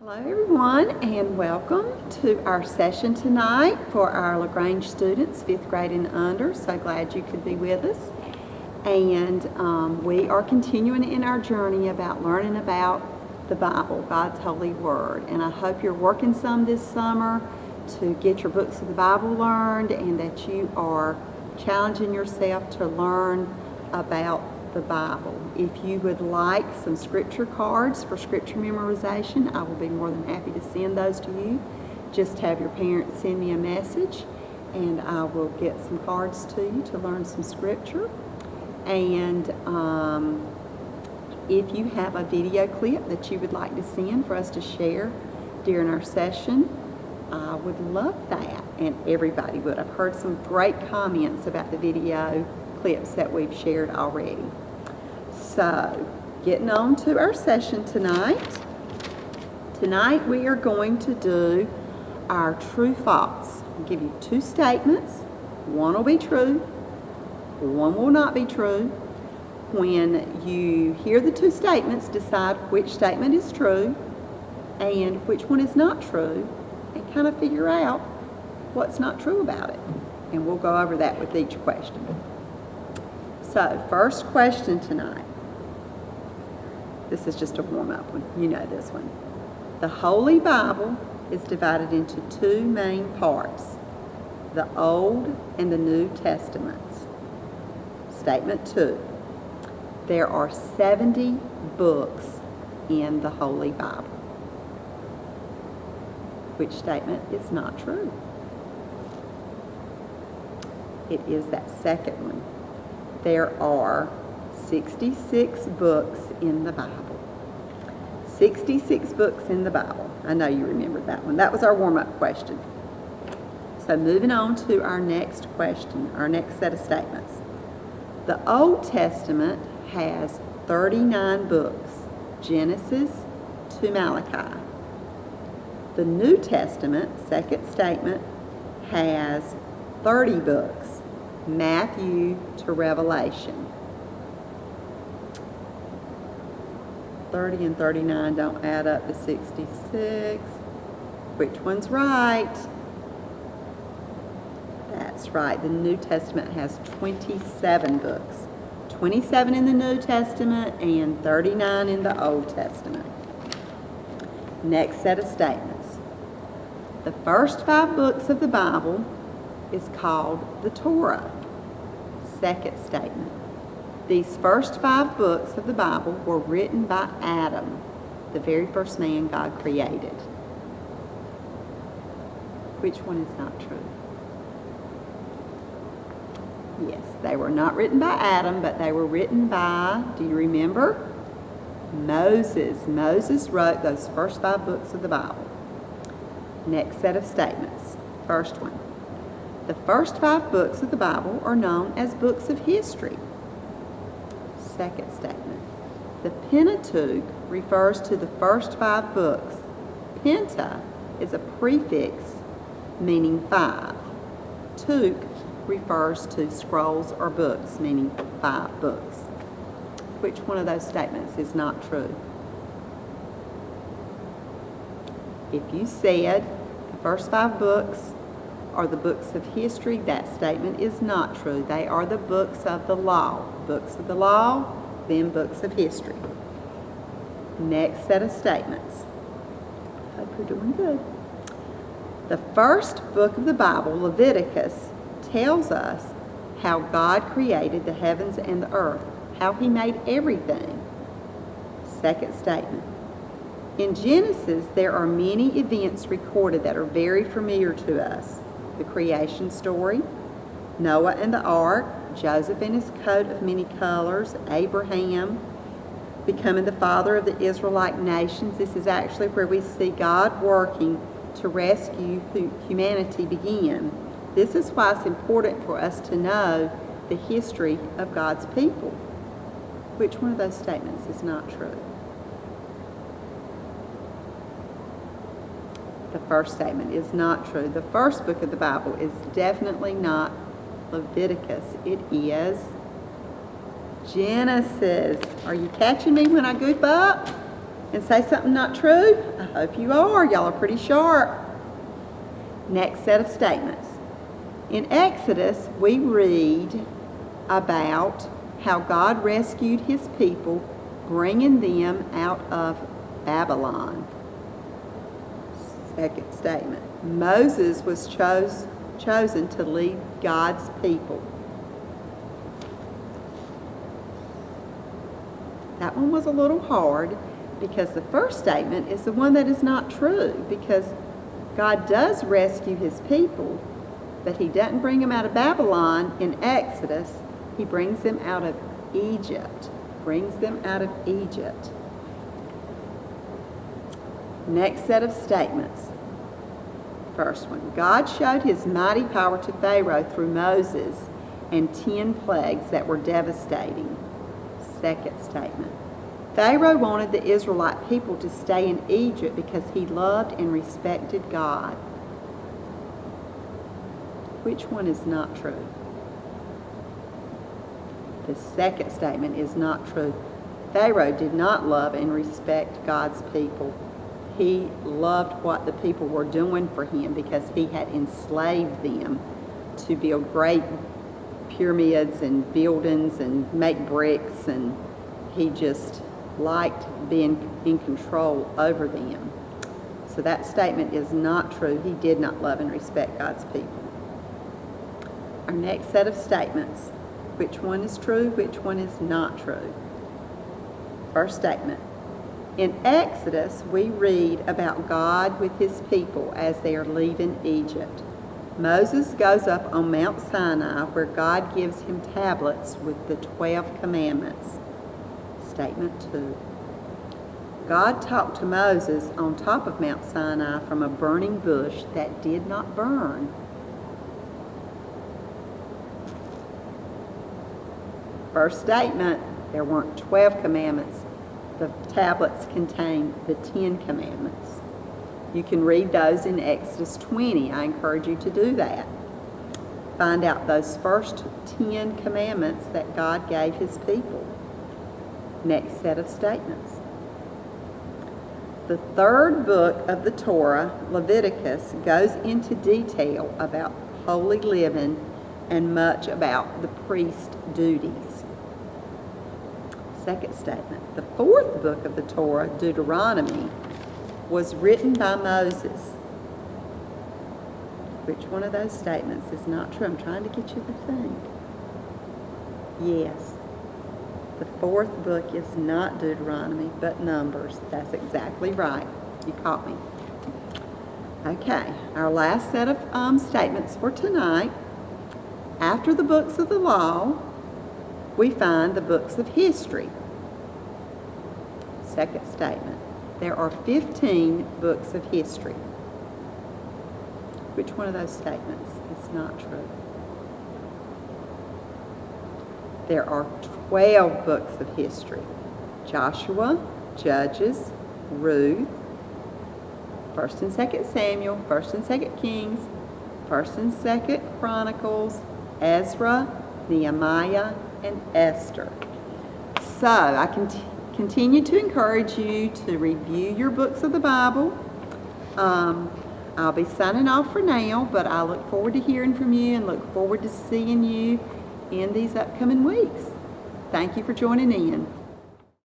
Hello everyone, and welcome to our session tonight for our LaGrange students, 5th grade and under. So glad you could be with us. And we are continuing in our journey about learning about the Bible, God's holy word. And I hope you're working some this summer to get your books of the Bible learned, and that you are challenging yourself to learn about the Bible. If you would like some scripture cards for scripture memorization, I will be more than happy to send those to you. Just have your parents send me a message and I will get some cards to you to learn some scripture. And if you have a video clip that you would like to send for us to share during our session, I would love that, and everybody would. I've heard some great comments about the video clips that we've shared already. So, getting on to our session tonight. Tonight we are going to do our true-false. I'll give you two statements. One will be true, one will not be true. When you hear the two statements, decide which statement is true and which one is not true, and kind of figure out what's not true about it. And we'll go over that with each question. So, first question tonight. This is just a warm-up one. You know this one. The Holy Bible is divided into two main parts, the Old and the New Testaments. Statement 2. There are 70 books in the Holy Bible. Which statement is not true? It is that second one. There are 66 books in the Bible. 66 books in the Bible. I know you remembered that one. That was our warm-up question. So moving on to our next question, our next set of statements. The Old Testament has 39 books, Genesis to Malachi. The New Testament, second statement, has 30 books, Matthew to Revelation. 30 and 39 don't add up to 66. Which one's right? That's right. The New Testament has 27 books. 27 in the New Testament and 39 in the Old Testament. Next set of statements. The first 5 books of the Bible is called the Torah. Second statement. These first 5 books of the Bible were written by Adam, the very first man God created. Which one is not true? Yes, they were not written by Adam, but they were written by, do you remember? Moses. Moses wrote those first 5 books of the Bible. Next set of statements. First one. The first 5 books of the Bible are known as books of history. Second statement. The Pentateuch refers to the first 5 books. Penta is a prefix meaning 5. Tuch refers to scrolls or books meaning 5 books. Which one of those statements is not true? If you said the first 5 books are the books of history, that statement is not true. They are the books of the law. Books of the law, then books of history. Next set of statements. Hope you're doing good. The first book of the Bible, Leviticus, tells us how God created the heavens and the earth, how He made everything. Second statement. In Genesis, there are many events recorded that are very familiar to us. The creation story, Noah and the ark, Joseph and his coat of many colors, Abraham becoming the father of the Israelite nations. This is actually where we see God working to rescue humanity begin. This is why it's important for us to know the history of God's people. Which one of those statements is not true? The first statement is not true. The first book of the Bible is definitely not Leviticus. It is Genesis. Are you catching me when I goof up? and say something not true? I hope you are. Y'all are pretty sharp. Next set of statements. In Exodus, we read about how God rescued his people, bringing them out of Babylon. Second statement. Moses was chosen to lead God's people. That one was a little hard because the first statement is the one that is not true, because God does rescue his people, but he doesn't bring them out of Babylon in Exodus. He brings them out of Egypt. Brings them out of Egypt. Next set of statements. First one. God showed his mighty power to Pharaoh through Moses and 10 plagues that were devastating. Second statement. Pharaoh wanted the Israelite people to stay in Egypt because he loved and respected God. Which one is not true? The second statement is not true. Pharaoh did not love and respect God's people. He loved what the people were doing for him because he had enslaved them to build great pyramids and buildings and make bricks, and he just liked being in control over them. So that statement is not true. He did not love and respect God's people. Our next set of statements. Which one is true? Which one is not true? First statement. In Exodus, we read about God with his people as they are leaving Egypt. Moses goes up on Mount Sinai where God gives him tablets with the 12 commandments. Statement 2. God talked to Moses on top of Mount Sinai from a burning bush that did not burn. First statement, there weren't 12 commandments. The tablets contain the 10 commandments. You can read those in Exodus 20. I encourage you to do that. Find out those first 10 commandments that God gave his people. Next set of statements. The third book of the Torah, Leviticus, goes into detail about holy living and much about the priest's duties. Second statement. The fourth book of the Torah, Deuteronomy, was written by Moses. Which one of those statements is not true? I'm trying to get you to think. Yes. The fourth book is not Deuteronomy, but Numbers. That's exactly right. You caught me. Okay, our last set of statements for tonight. After the books of the law, we find the books of history. Second statement. There are 15 books of history. Which one of those statements is not true? There are 12 books of history. Joshua, Judges, Ruth, 1st and 2nd Samuel, 1st and 2nd Kings, 1st and 2nd Chronicles, Ezra, Nehemiah, and Esther. So I continue to encourage you to review your books of the Bible. I'll be signing off for now, but I look forward to hearing from you and look forward to seeing you in these upcoming weeks. Thank you for joining in.